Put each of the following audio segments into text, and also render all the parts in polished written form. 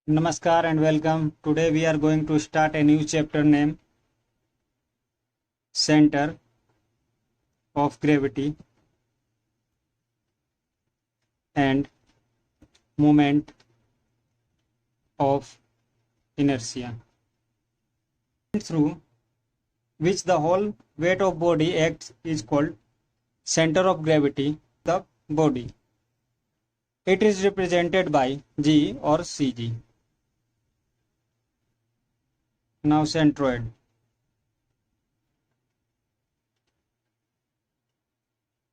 Namaskar and welcome. Today we are going to start a new chapter named Center of Gravity and Moment of Inertia, through which the whole weight of body acts is called center of gravity of the body. It is represented by G or CG. Now centroid.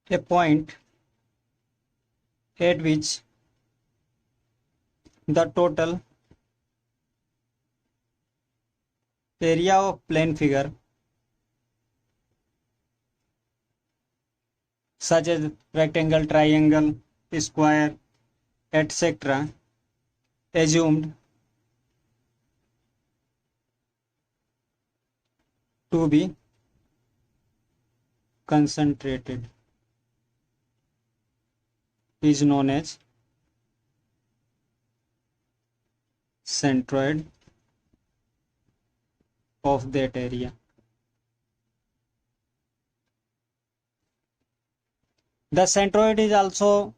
A point at which the total area of plane figure such as rectangle, triangle, square, etc. assumed to be concentrated is known as centroid of that area. The centroid is also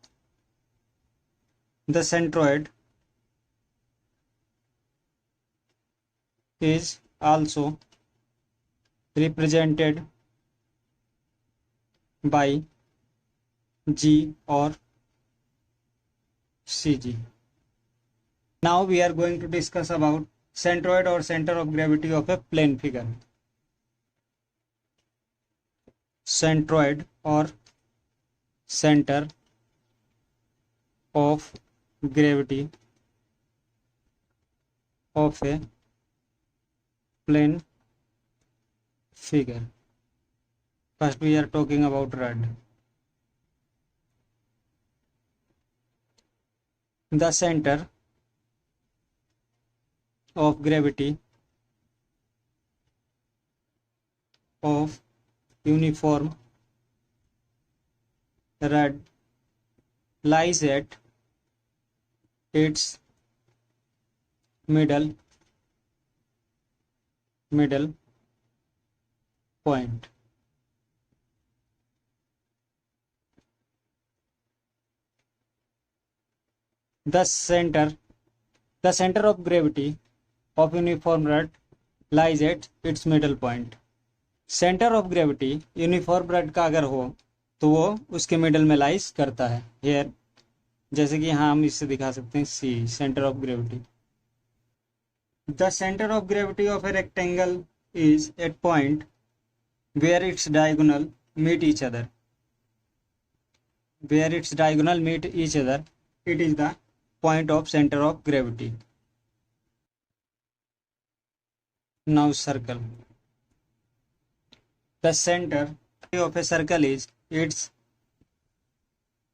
represented by G or CG. Now we are going to discuss about centroid or center of gravity of a plane figure. Centroid or center of gravity of a plane figure. First we are talking about rod. The center of gravity of uniform rod lies at its middle point. The center of gravity of uniform rod lies at its middle point. Centre of gravity uniform rod का अगर हो तो वो उसके middle में lies करता है hair, जैसे कि यहाँ हम इससे दिखा सकते हैं सी centre of gravity. The centre of gravity of a rectangle is at point where its diagonal meet each other. It is the point of center of gravity. Now circle. The center of a circle is its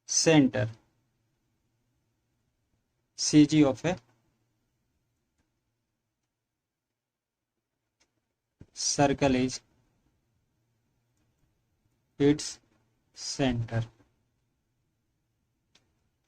center. CG of a circle is its center.